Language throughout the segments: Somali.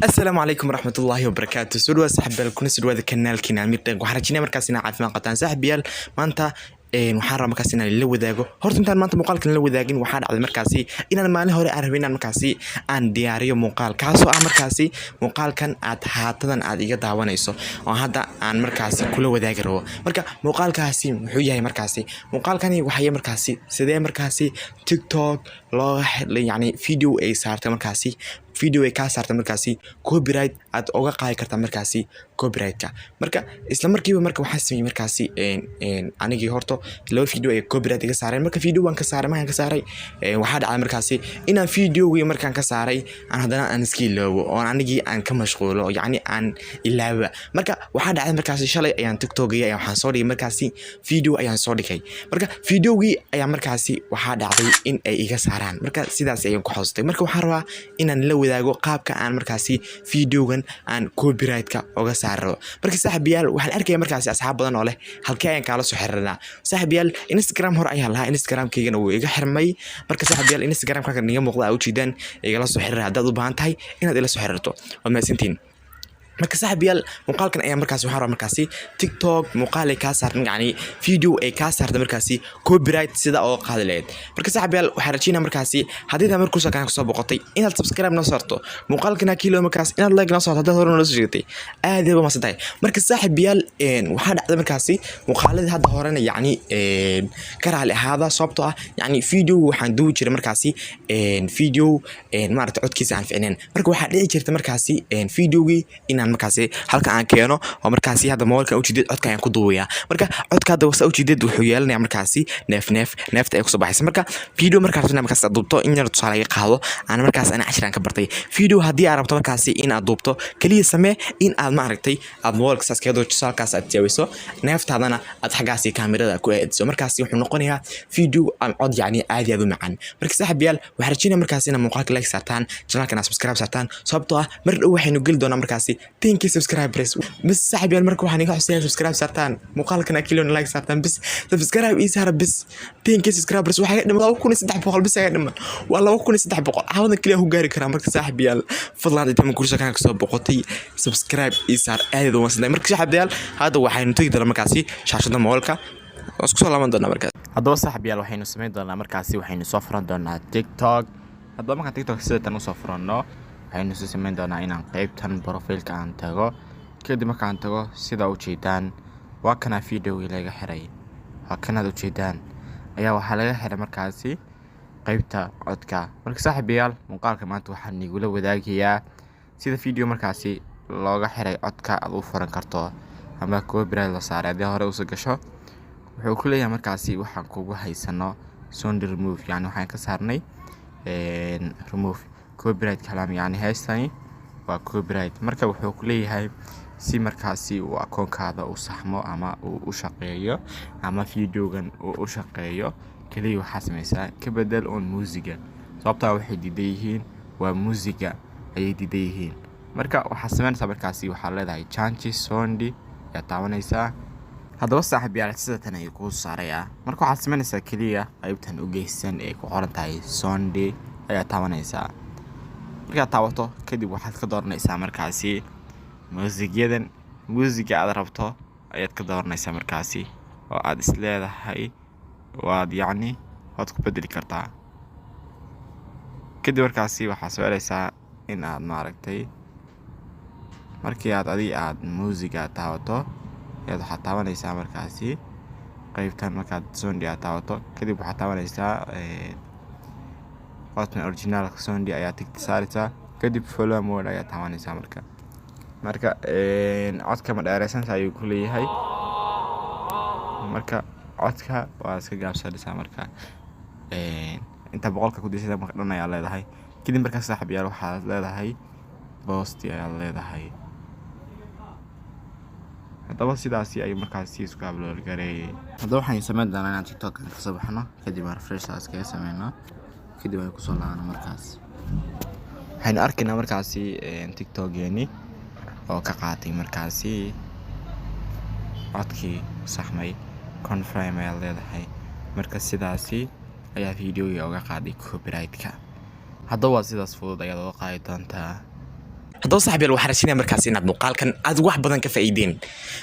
السلام عليكم ورحمة الله وبركاته. سلوى سحب الكون سلوى ذا كنال كنا ميرتين وحرجينا مركزنا عافما قطان سحب يال ما أنت waxaan rabaa markaas inaan la wadaago horta intaan maanta muuqaalkan la wadaagin waxaan dhacday markaasi inaan maalin hore aan rabay inaan markaasi aan diyaariyo muuqaal kaasoo ah markaasi muuqaalkan aad haatadan aad iga daawanayso oo hadda aan markaasi kula wadaagi rabo marka muuqaalkaasi wuxuu yahay markaasi muuqaalkani waxay markaasi sidee markaasi TikTok loo yani video ay saartay markaasi video ay ka saartay markaasi copyright aad uga qaadi kartaa markaasi copyright-ka marka isla markiiba marka waxaan sameeyay markaasi anigii horto laba video ay copyright iga saareen marka video waan ka saaray waxaa dhacday markaasi inaan videogi markaan ka saaray aan hadana aan iska ilaawo oo anigii aan ka mashquulo yani aan ilaawa marka waxaa dhacday markaasi shalay ayaan TikTok-ga waxaan soo dhigay markaasi video ayaan soo dhigay marka videogi ayaa markaasi waxaa dhacday in ay iga saaraan marka sidaas ayaan ku xasuustay marka waxaan rabaa inaan la wadaago qaabka aan markaasi videogan aan copyright-ka uga saaro marka saaxiibayaal waxaan arkay markaasi asxaab badan oo leh halkee ayaan kala soo xiriirnaa saaxiibayaal Instagram hor ayaan lahaa Instagram-kaygana wuu iga xirmay marka saaxiibayaal Instagram-ka niga muuqda u jeedaan igala soo xiriir haddaad u baahan tahay inaad ila soo xiriirto waa mahadsantiin marka saaxiibayaal muuqaalkan ayaa markaasi waxaan rabaa markaasi TikTok muuqaal ay ka saartay yani video ay ka saartay markaasi copyright sida oo qaadi lahayd marka saaxiibayaal waxaan rajaynaa markaasi haddii aad markuu soo soo boqotay inaad subscribe noo saarto muuqaalkana kilo markaasi inaad like noo saarto haddaad hore noo soo sheegtay aad iyo ma santahay marka saaxiibayaal waxaa dhacday markaasi muuqaaladii hadda horena yani ka raali ahaada sababtoo ah yani video waxaan duubi jiray markaasi video maaragtay codkiisa aan fiicneen marka waxaa dhici jirtay markaasi videogii inaan markaasi halka aan keeno oo markaasi hadda moolka u jideed codka aan ku duubaya marka codka hadda wasa u jideed wuxuu yeelanayaa markaasi neefta ay ku soo baxaysa marka video markaas aad duubto in yar tusaale laga qaado aan markaas ana 10 ka bartay video haddii aad rabto markaasi in aad duubto kaliya samee in aad maaragtay aad moolka saas ka doojiso halkaas aad jaawiso neeftaadana aad xagaasi kaamirada ku eediso markaasi wuxuu noqonayaa video aan cod yani aad u macaan marka saaxiibayaal waxaan rajaynayaa markaasi in muuqaalka like saartaan channelkana subscribe saartaan sababtoo ah mar dhow waxaynu gali doonaa markaasi 10k subscribers بس صاحبي المركب وحني حسين سبسكرايب سرطان مقال كنا كيلون لايك سرطان بس سبسكرايب إيسار بس 10k subscribers وحاجة لما لو كوني 3 بقول بس هاي لما والله لو كوني 3 بقول عاوز كليه هو جاري كرام مركز صاحبي فضل هذا تم كل شيء كان كسب بقطي سبسكرايب إيسار هذا هو مثلا مركز صاحبي هذا هو حين تقدر مركزي شاشة الموالكة اسكو الله من دنا مركز هذا صاحبي وحين سمين دنا مركزي وحين سفران دنا تيك توك هذا ما كان تيك توك سيد أنا سفرانه waxaynu soo sameyn doonaa inaan qaybtan profile-ka aan tago kadib markaan tago sida u jeedaan waa kana video-gii laga xiray waa kana u jeedaan ayaa waxa laga xiray markaasi qaybta codka marka saaxiibayaal muuqaalka maanta waxaan igula wadaagayaa sida video markaasi looga xiray codka aad u furan karto ama copyright la saaray hadii hore u soo gasho wuxuu ku leeyahay markaasi waxaan kugu haysano sound remove yani waxaan ka saarnay remove copyright كلام يعني هاستاني وكوبرايت مركب وحو كليهاي سي مركاسي وأكونكادا وصحمو أما وشقيو أما فيديوغن وشقيو كليو حاسميسا كبدل اون موسيقى صابتا وحي ديديهين وموسيقى أي ديديهين مركب وحاسمانسا مركاسي وحاليداي جانشي سوندي يتاوانيسا هذا وصاحبي على سيدتنا يكون صاريا مركب حاسمانسا كليا أيبتان وجيسان اي كوحورنتاي سوندي أي تاوانيسا marka taawato kadib waxaad ka dooranaysaa markaasi muusiga aad rabto ayaad ka dooranaysaa markaasi oo aad isleedahay waad yani waad ku bedeli kartaa kadib markaasi waxaad soo in aad maaragtay markii aad muusiga taawato waxaad taabanaysaa markaasi qaybtan markaad sound aad taawato kadib waxaad taabanaysaa من original sound ayaa tigtisaaraysa kadib follow mode ayaa taabanaysa marka codka ma dheeraysan ayuu ku leeyahay marka codka waa iska gaabsanaysa marka inta boqolka ku disay marka dhan ayaa leedahay kadib marka saaxiibayaal waxaad leedahay post ayaa leedahay hadaba sidaasi ay markaasi isku upload gareeyay hadaba waxaan sameyn doonaa inaan TikTok ka soo baxno kadib refresh iska sameeyno kadib ay ku soo laabana markaas waxaan arkaynaa markaasi TikTok-geeni oo ka qaatay markaasi codkii saxmay confirm ay leedahay marka sidaasi ayaa video-ga uga qaaday copyright-ka haddaba sidaas fudud ayaad uga qaadi doontaa haddaba saaxiibayaal waxaan rajaynayaa markaasi inaad muuqaalkan aad wax badan ka faa'iideen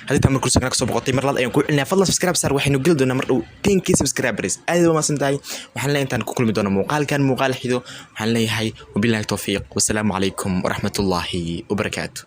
haddii taa markuu sagna kasoo boqotay mar labaad ayaan ku celinaya fadlan subscribe saar waxaynu geli doonaa mar dhow 10k subscribers aad waa maasan tahay waxaan leeyahay intaan ku kulmi doono muuqaalkan muuqaal xido waxaan leeyahay wabillahi tawfiiq wassalaamu calaykum waraxmatullaahi wabarakaatuh